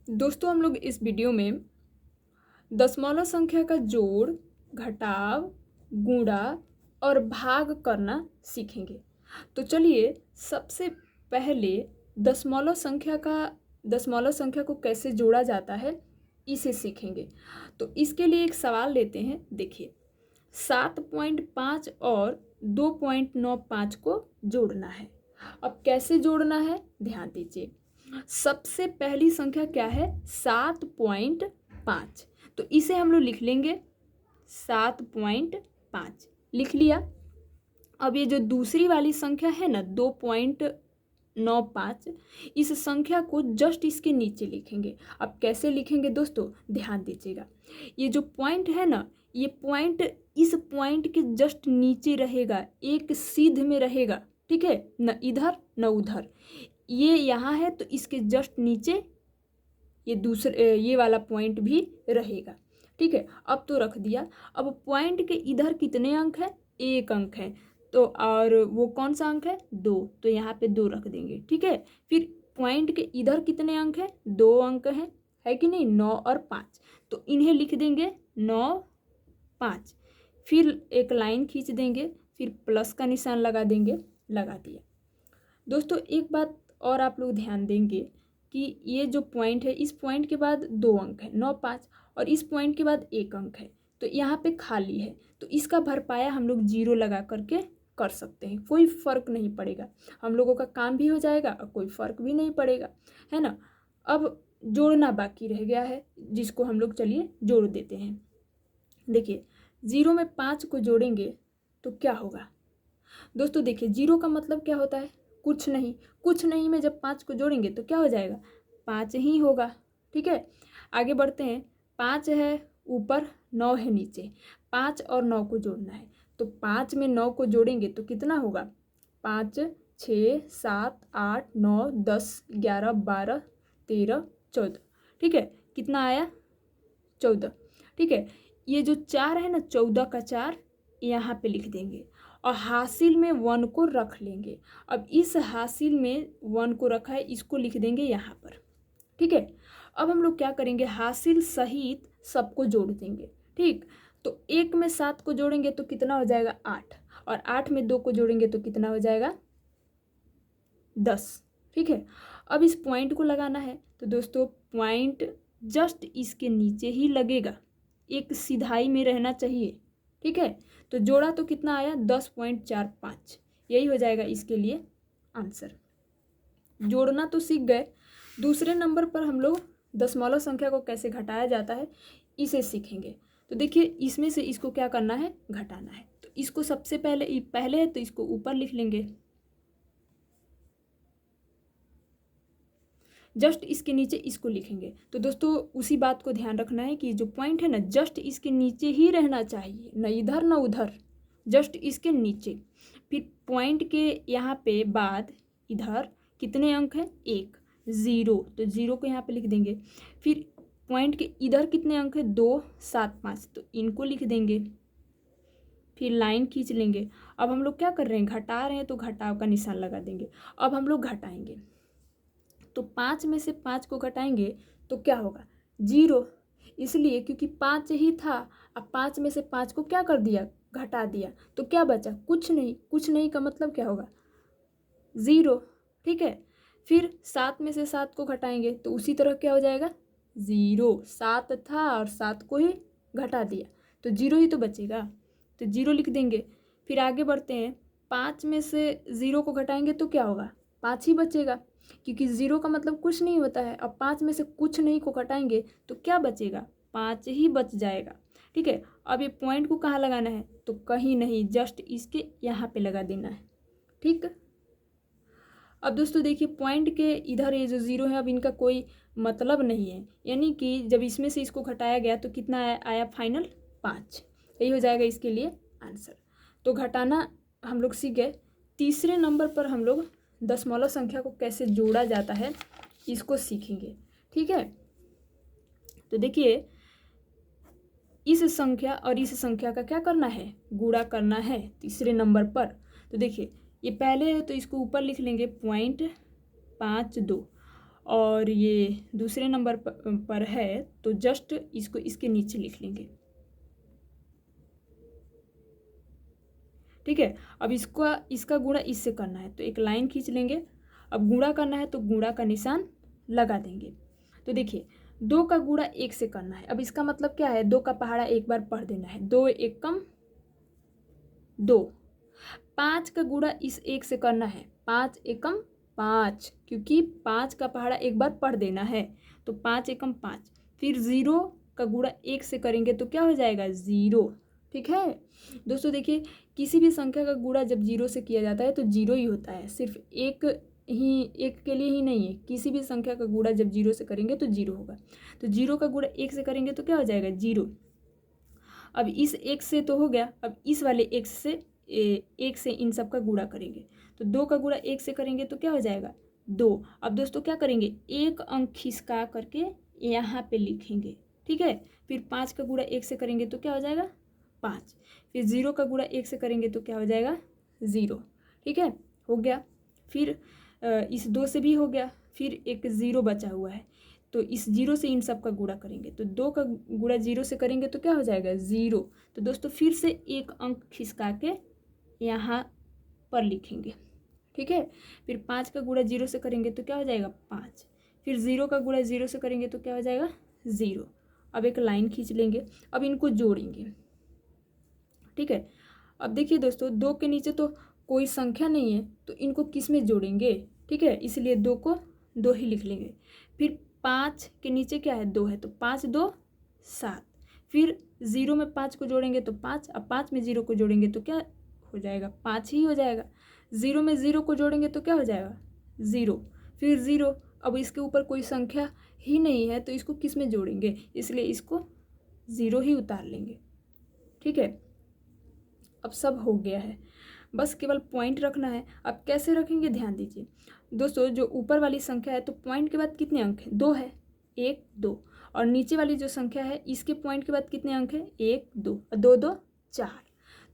दोस्तों हम लोग इस वीडियो में दशमलव संख्या का जोड़, घटाव, गुणा और भाग करना सीखेंगे। तो चलिए सबसे पहले दशमलव संख्या को कैसे जोड़ा जाता है इसे सीखेंगे। तो इसके लिए एक सवाल लेते हैं। देखिए 7.5 और 2.95 को जोड़ना है। अब कैसे जोड़ना है ध्यान दीजिए। सबसे पहली संख्या क्या है 7.5, तो इसे हम लोग लिख लेंगे 7.5 लिख लिया। अब ये जो दूसरी वाली संख्या है ना 2.95, इस संख्या को जस्ट इसके नीचे लिखेंगे। अब कैसे लिखेंगे दोस्तों ध्यान दीजिएगा। ये जो पॉइंट है ना, ये पॉइंट इस पॉइंट के जस्ट नीचे रहेगा, एक सीध में रहेगा, ठीक है, न इधर न उधर। ये यहाँ है तो इसके जस्ट नीचे ये वाला पॉइंट भी रहेगा, ठीक है। अब तो रख दिया। अब पॉइंट के इधर कितने अंक है, एक अंक है, तो और वो कौन सा अंक है 2, तो यहाँ पे 2 रख देंगे, ठीक है। फिर पॉइंट के इधर कितने अंक है, 2 अंक हैं, है कि नहीं, 9 और 5, तो इन्हें लिख देंगे 9 5। फिर एक लाइन खींच देंगे, फिर प्लस का निशान लगा देंगे, लगा दिया। दोस्तों एक बात और आप लोग ध्यान देंगे कि ये जो पॉइंट है, इस पॉइंट के बाद 2 अंक है 9 5, और इस पॉइंट के बाद 1 अंक है, तो यहाँ पे खाली है, तो इसका भरपाया हम लोग 0 लगा करके कर सकते हैं। कोई फ़र्क नहीं पड़ेगा, हम लोगों का काम भी हो जाएगा और कोई फ़र्क भी नहीं पड़ेगा, है ना। अब जोड़ना बाकी रह गया है, जिसको हम लोग चलिए जोड़ देते हैं। देखिए 0 में 5 को जोड़ेंगे तो क्या होगा दोस्तों। देखिए 0 का मतलब क्या होता है, कुछ नहीं। कुछ नहीं में जब 5 को जोड़ेंगे तो क्या हो जाएगा, 5 ही होगा, ठीक है। आगे बढ़ते हैं। 5 है ऊपर, 9 है नीचे, 5 और 9 को जोड़ना है, तो 5 में 9 को जोड़ेंगे तो कितना होगा, 5 6 7 8 9 10 11 12 13 14, ठीक है। कितना आया 14, ठीक है। ये जो 4 है ना, 14 का 4 यहाँ पे लिख देंगे और हासिल में 1 को रख लेंगे। अब इस हासिल में 1 को रखा है, इसको लिख देंगे यहाँ पर, ठीक है। अब हम लोग क्या करेंगे, हासिल सहित सबको जोड़ देंगे, ठीक। तो 1 में 7 को जोड़ेंगे तो कितना हो जाएगा 8, और 8 में 2 को जोड़ेंगे तो कितना हो जाएगा 10, ठीक है। अब इस पॉइंट को लगाना है, तो दोस्तों पॉइंट जस्ट इसके नीचे ही लगेगा, एक सिधाई में रहना चाहिए, ठीक है। तो जोड़ा तो कितना आया 10.45, यही हो जाएगा इसके लिए आंसर। जोड़ना तो सीख गए। दूसरे नंबर पर हम लोग दशमलव संख्या को कैसे घटाया जाता है इसे सीखेंगे। तो देखिए इसमें से इसको क्या करना है, घटाना है। तो इसको सबसे पहले है तो इसको ऊपर लिख लेंगे, जस्ट इसके नीचे इसको लिखेंगे। तो दोस्तों उसी बात को ध्यान रखना है कि जो पॉइंट है ना जस्ट इसके नीचे ही रहना चाहिए, न इधर न उधर, जस्ट इसके नीचे। फिर पॉइंट के यहाँ पे बाद इधर कितने अंक हैं, 1 0, तो 0 को यहाँ पे लिख देंगे। फिर पॉइंट के इधर कितने अंक हैं, 2 7 5, तो इनको लिख देंगे। फिर लाइन खींच लेंगे। अब हम लोग क्या कर रहे हैं, घटा रहे हैं, तो घटाव का निशान लगा देंगे। अब हम लोग घटाएंगे, तो 5 में से 5 को घटाएंगे तो क्या होगा 0, इसलिए क्योंकि 5 ही था। अब 5 में से 5 को क्या कर दिया, घटा दिया, तो क्या बचा, कुछ नहीं। कुछ नहीं का मतलब क्या होगा 0, ठीक है। फिर 7 में से 7 को घटाएंगे तो उसी तरह क्या हो जाएगा 0, 7 था और 7 को ही घटा दिया तो 0 ही तो बचेगा, तो 0 लिख देंगे। फिर आगे बढ़ते हैं। 5 में से 0 को घटाएंगे तो क्या होगा 5 ही बचेगा, क्योंकि 0 का मतलब कुछ नहीं होता है। अब 5 में से कुछ नहीं को घटाएंगे तो क्या बचेगा, 5 ही बच जाएगा, ठीक है। अब ये पॉइंट को कहाँ लगाना है, तो कहीं नहीं, जस्ट इसके यहाँ पे लगा देना है, ठीक। अब दोस्तों देखिए पॉइंट के इधर ये जो 0 है, अब इनका कोई मतलब नहीं है, यानी कि जब इसमें से इसको घटाया गया तो कितना आया फाइनल 5, यही हो जाएगा इसके लिए आंसर। तो घटाना हम लोग सीख गए। तीसरे नंबर पर हम लोग दशमलव संख्या को कैसे जोड़ा जाता है इसको सीखेंगे, ठीक है। तो देखिए इस संख्या और इस संख्या का क्या करना है, गुणा करना है तीसरे नंबर पर। तो देखिए ये पहले है तो इसको ऊपर लिख लेंगे 0.52, और ये दूसरे नंबर पर है, तो जस्ट इसको इसके नीचे लिख लेंगे। ठीक है, अब इसका गुणा इससे करना है तो एक लाइन खींच लेंगे। अब गुणा करना है तो गुणा का निशान लगा देंगे। तो देखिए 2 का गुणा 1 से करना है। अब इसका मतलब क्या है, 2 का पहाड़ा एक बार पढ़ देना है, 2 एकम 2। 5 का गुणा इस 1 से करना है, 5 एकम 5, क्योंकि 5 का पहाड़ा एक बार पढ़ देना है, तो 5 एकम 5। फिर 0 का गुणा 1 से करेंगे तो क्या हो जाएगा, 0। ठीक है दोस्तों, देखिए किसी भी संख्या का गुणा जब 0 से किया जाता है तो 0 ही होता है, सिर्फ एक के लिए ही नहीं है। किसी भी संख्या का गुणा जब 0 से करेंगे तो 0 होगा। तो 0 का गुणा 1 से करेंगे तो क्या हो जाएगा, 0। अब इस 1 से तो हो गया, अब इस वाले 1 से इन सब का गुणा करेंगे, तो 2 का गुणा 1 से करेंगे तो क्या हो जाएगा, 2। अब दोस्तों क्या करेंगे, एक अंक खिसका करके यहाँ पे लिखेंगे। ठीक है, फिर 5 का गुणा 1 से करेंगे तो क्या हो जाएगा, 5। फिर 0 का गुणा 1 से करेंगे तो क्या हो जाएगा, 0। ठीक है, हो गया। फिर इस 2 से भी हो गया, फिर एक 0 बचा हुआ है, तो इस 0 से इन सब का गुणा करेंगे, तो 2 का गुणा 0 से करेंगे तो क्या हो जाएगा, 0। तो दोस्तों फिर से एक अंक खिसका के यहाँ पर लिखेंगे। ठीक है, फिर 5 का गुणा 0 से करेंगे तो क्या हो जाएगा, 5। फिर 0 का गुणा 0 से करेंगे तो क्या हो जाएगा, 0। अब एक लाइन खींच लेंगे, अब इनको जोड़ेंगे। ठीक है, अब देखिए दोस्तों 2 के नीचे तो कोई संख्या नहीं है, तो इनको किस में जोड़ेंगे। ठीक है, इसलिए 2 को 2 ही लिख लेंगे। फिर 5 के नीचे क्या है, 2 है, तो 5 2 7। फिर 0 में 5 को जोड़ेंगे तो 5, अब 5 में 0 को जोड़ेंगे तो क्या हो जाएगा, 5 ही हो जाएगा। 0 में 0 को जोड़ेंगे तो क्या हो जाएगा, 0। फिर 0, अब इसके ऊपर कोई संख्या ही नहीं है तो इसको किस में जोड़ेंगे, इसलिए इसको 0 ही उतार लेंगे। ठीक है, अब सब हो गया है, बस केवल पॉइंट रखना है। अब कैसे रखेंगे, ध्यान दीजिए दोस्तों, जो ऊपर वाली संख्या है तो पॉइंट के बाद कितने अंक हैं, 2 है, 1 2। और नीचे वाली जो संख्या है इसके पॉइंट के बाद कितने अंक हैं, 1 2, 2 2 4।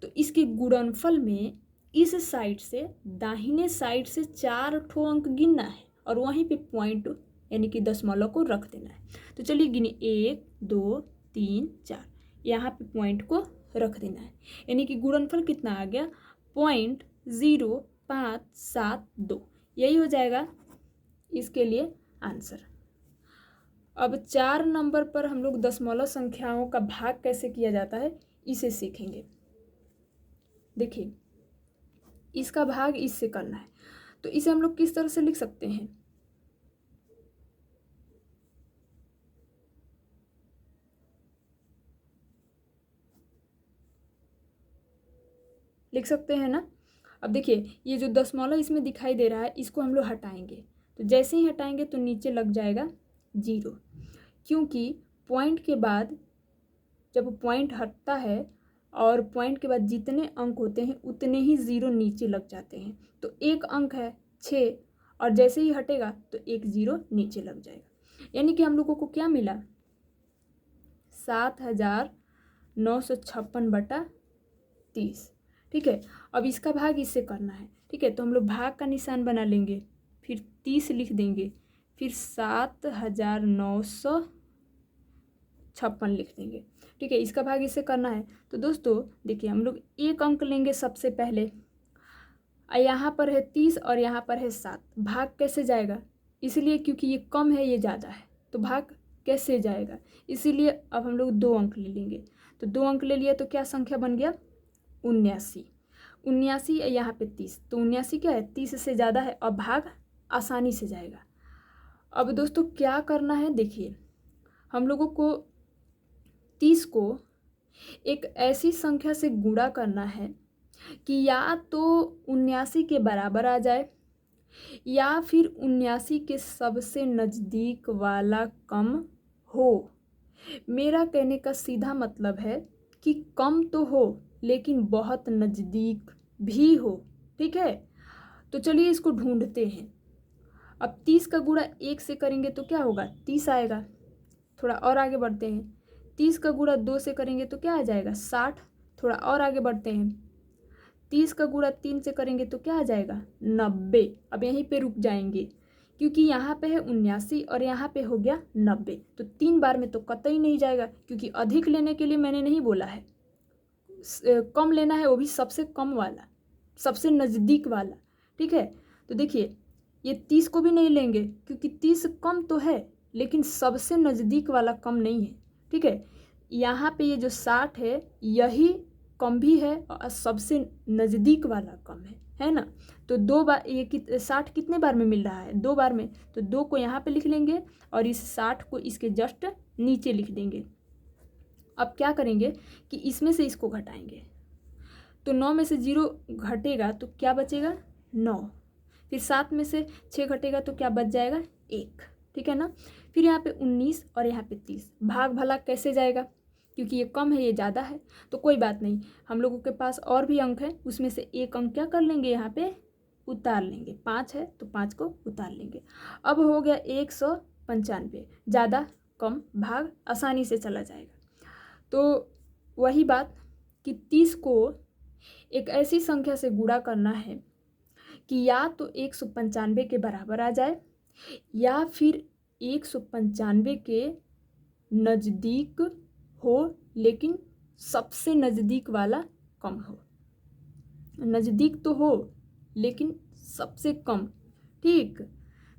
तो इसके गुणनफल में इस साइड से दाहिने साइड से 4 ठो अंक गिनना है और वहीं पे पॉइंट यानी कि दशमलव को रख देना है। तो चलिए गिने, 1 2 3 4, यहाँ पे पॉइंट को रख देना है, यानी कि गुणनफल कितना आ गया, 0.0572। यही हो जाएगा इसके लिए आंसर। अब 4 नंबर पर हम लोग दशमलव संख्याओं का भाग कैसे किया जाता है इसे सीखेंगे। देखिए इसका भाग इससे करना है, तो इसे हम लोग किस तरह से लिख सकते हैं, लिख सकते हैं ना। अब देखिए ये जो दशमलव इसमें दिखाई दे रहा है इसको हम लोग हटाएंगे, तो जैसे ही हटाएंगे तो नीचे लग जाएगा 0, क्योंकि पॉइंट के बाद जब पॉइंट हटता है और पॉइंट के बाद जितने अंक होते हैं उतने ही 0 नीचे लग जाते हैं। तो एक अंक है 6 और जैसे ही हटेगा तो एक 0 नीचे लग जाएगा, यानी कि हम लोगों को क्या मिला, 7956/30। ठीक है, अब इसका भाग इससे करना है। ठीक है, तो हम लोग भाग का निशान बना लेंगे, फिर 30 लिख देंगे, फिर 7956 लिख देंगे। ठीक है, इसका भाग इससे करना है। तो दोस्तों देखिए हम लोग एक अंक लेंगे सबसे पहले, यहाँ पर है 30 और यहाँ पर है 7। भाग कैसे जाएगा, इसलिए क्योंकि ये कम है ये ज़्यादा है, तो भाग कैसे जाएगा, इसीलिए अब हम लोग 2 अंक ले लेंगे। तो 2 अंक ले लिया तो क्या संख्या बन गया, 79। 79 यहाँ पे 30, तो 79 क्या है, 30 से ज़्यादा है और भाग आसानी से जाएगा। अब दोस्तों क्या करना है, देखिए हम लोगों को 30 को एक ऐसी संख्या से गुणा करना है कि या तो 79 के बराबर आ जाए या फिर 79 के सबसे नज़दीक वाला कम हो। मेरा कहने का सीधा मतलब है कि कम तो हो लेकिन बहुत नज़दीक भी हो। ठीक है, तो चलिए इसको ढूंढते हैं। अब 30 का गुणा 1 से करेंगे तो क्या होगा, 30 आएगा। थोड़ा और आगे बढ़ते हैं, 30 का गुणा 2 से करेंगे तो क्या आ जाएगा, 60। थोड़ा और आगे बढ़ते हैं, 30 का गुणा 3 से करेंगे तो क्या आ जाएगा, 90। अब यहीं पे रुक जाएंगे क्योंकि यहाँ पे है 79 और यहाँ पे हो गया 90, तो 3 बार में तो कतई नहीं जाएगा, क्योंकि अधिक लेने के लिए मैंने नहीं बोला है, कम लेना है, वो भी सबसे कम वाला, सबसे नज़दीक वाला। ठीक है, तो देखिए ये 30 को भी नहीं लेंगे, क्योंकि 30 कम तो है लेकिन सबसे नज़दीक वाला कम नहीं है। ठीक है, यहाँ पे ये जो 60 है यही कम भी है और सबसे नज़दीक वाला कम है ना। तो 2 बार ये 60 कितने बार में मिल रहा है? 2 बार में, तो 2 को यहाँ पे लिख लेंगे और इस 60 को इसके जस्ट नीचे लिख देंगे। अब क्या करेंगे कि इसमें से इसको घटाएंगे, तो 9 में से 0 घटेगा तो क्या बचेगा? 9। फिर 7 में से 6 घटेगा तो क्या बच जाएगा? 1। ठीक है ना। फिर यहाँ पे 19 और यहाँ पे 30, भाग भला कैसे जाएगा? क्योंकि ये कम है ये ज़्यादा है, तो कोई बात नहीं, हम लोगों के पास और भी अंक है, उसमें से एक अंक क्या कर लेंगे? यहाँ पे उतार लेंगे। 5 है तो 5 को उतार लेंगे। अब हो गया 195, ज़्यादा कम भाग आसानी से चला जाएगा। तो वही बात कि 30 को एक ऐसी संख्या से गुणा करना है कि या तो 195 के बराबर आ जाए या फिर 195 के नज़दीक हो, लेकिन सबसे नज़दीक वाला कम हो। नज़दीक तो हो लेकिन सबसे कम। ठीक,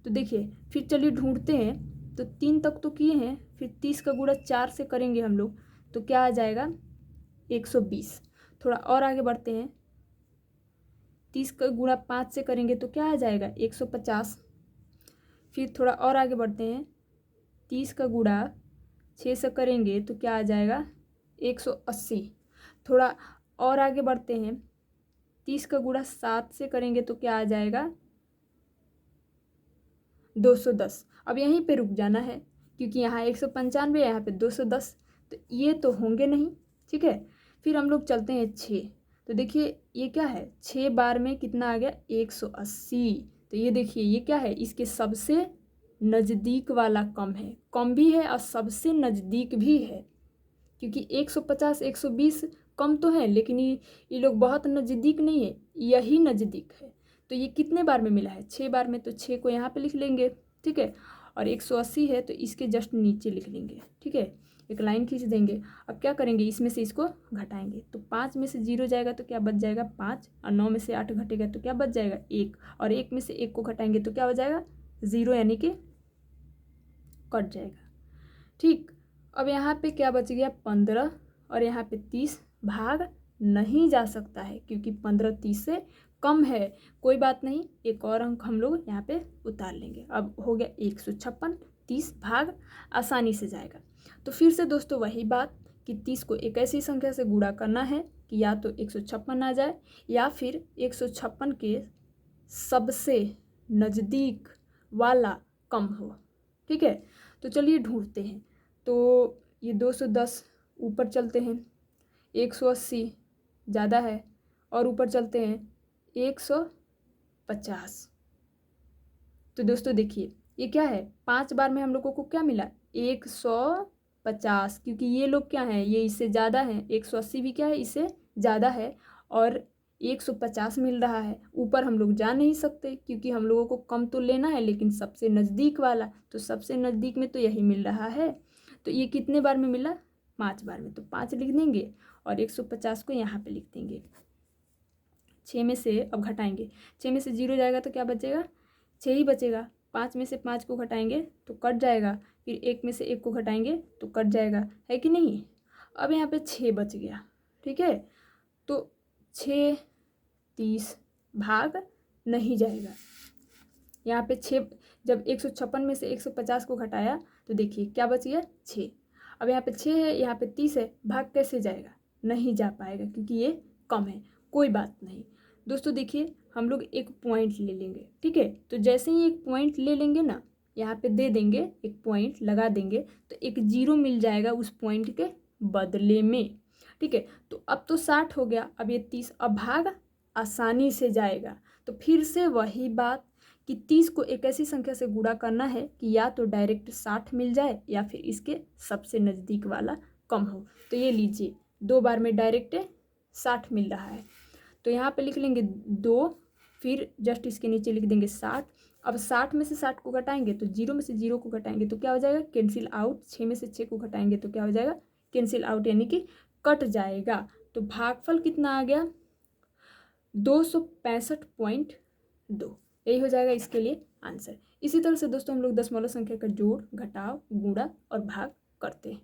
तो देखिए फिर चलिए ढूंढते हैं। तो 3 तक तो किए हैं, फिर 30 का गुणा 4 से करेंगे हम लोग तो क्या आ जाएगा? 120। थोड़ा और आगे बढ़ते हैं, 30 का गुणा 5 से करेंगे तो क्या आ जाएगा? 150। फिर थोड़ा और आगे बढ़ते हैं, 30 का गुणा 6 से करेंगे तो क्या आ जाएगा? 180। थोड़ा और आगे बढ़ते हैं, 30 का गुणा 7 से करेंगे तो क्या आ जाएगा? 210। अब यहीं पे रुक जाना है, क्योंकि यहाँ 195, यहाँ पे 210, तो ये तो होंगे नहीं। ठीक है, फिर हम लोग चलते हैं 6। तो देखिए ये क्या है? 6 बार में कितना आ गया? 180। तो ये देखिए ये क्या है? इसके सबसे नज़दीक वाला कम है, कम भी है और सबसे नज़दीक भी है, क्योंकि 150 120 कम तो है लेकिन ये लोग बहुत नज़दीक नहीं है, यही नज़दीक है। तो ये कितने बार में मिला है? 6 बार में, तो 6 को यहाँ पे लिख लेंगे। ठीक है, और 180 है तो इसके जस्ट नीचे लिख लेंगे। ठीक है, एक लाइन खींच देंगे। अब क्या करेंगे? इसमें से इसको घटाएंगे, तो 5 में से 0 जाएगा तो क्या बच जाएगा? 5, और 9 में से 8 घटेगा तो क्या बच जाएगा? 1, और 1 में से 1 को घटाएंगे तो क्या हो जाएगा? 0, यानी कि कट जाएगा। ठीक, अब यहाँ पे क्या बच गया? 15, और यहाँ पे 30, भाग नहीं जा सकता है क्योंकि 15 30 से कम है। कोई बात नहीं, एक और अंक हम लोग यहाँ पे उतार लेंगे। अब हो गया 156, 30 भाग आसानी से जाएगा। तो फिर से दोस्तों वही बात कि 30 को एक ऐसी संख्या से गुणा करना है कि या तो 156 आ जाए या फिर 156 के सबसे नज़दीक वाला कम हो। ठीक है, तो चलिए ढूंढते हैं। तो ये 210, ऊपर चलते हैं 180 ज़्यादा है, और ऊपर चलते हैं 150। तो दोस्तों देखिए ये क्या है? 5 बार में हम लोगों को क्या मिला? 150, क्योंकि ये लोग क्या हैं? ये इससे ज़्यादा हैं। 180 भी क्या है? इससे ज़्यादा है, और 150 मिल रहा है। ऊपर हम लोग जा नहीं सकते क्योंकि हम लोगों को कम तो लेना है, लेकिन सबसे नज़दीक वाला, तो सबसे नज़दीक में तो यही मिल रहा है। तो ये कितने बार में मिला? 5 बार में, तो 5 लिख देंगे और 150 को यहाँ पे लिख देंगे। 6 में से अब घटाएंगे, 6 में से 0 जाएगा तो क्या बचेगा? 6 ही बचेगा। 5 में से 5 को घटाएंगे तो कट जाएगा, फिर 1 में से 1 को घटाएंगे तो कट जाएगा, है कि नहीं? अब यहाँ पे 6 बच गया। ठीक है, तो 6 30 भाग नहीं जाएगा। यहाँ पे 6, जब 156 में से 150 को घटाया तो देखिए क्या बच गया? 6। अब यहाँ पे 6 है, यहाँ पे 30 है, भाग कैसे जाएगा? नहीं जा पाएगा क्योंकि ये कम है। कोई बात नहीं दोस्तों, देखिए हम लोग एक पॉइंट ले लेंगे। ठीक है, तो जैसे ही एक पॉइंट ले लेंगे ना, यहाँ पे दे देंगे, एक पॉइंट लगा देंगे तो एक 0 मिल जाएगा उस पॉइंट के बदले में। ठीक है, तो अब तो 60 हो गया, अब ये 30, अब भाग आसानी से जाएगा। तो फिर से वही बात कि 30 को एक ऐसी संख्या से गुणा करना है कि या तो डायरेक्ट 60 मिल जाए या फिर इसके सबसे नज़दीक वाला कम हो। तो ये लीजिए 2 बार में डायरेक्ट 60 मिल रहा है, तो यहाँ पे लिख लेंगे 2, फिर जस्ट इसके नीचे लिख देंगे 60, अब 60 में से 60 को घटाएंगे तो 0 में से 0 को घटाएंगे तो क्या हो जाएगा, कैंसिल आउट। 6 में से 6 को घटाएंगे तो क्या हो जाएगा, कैंसिल आउट, यानी कि कट जाएगा। तो भागफल कितना आ गया, 265.2। यही हो जाएगा इसके लिए आंसर। इसी तरह से दोस्तों हम लोग दशमलव संख्या का जोड़, घटाव, गुणा और भाग करते हैं।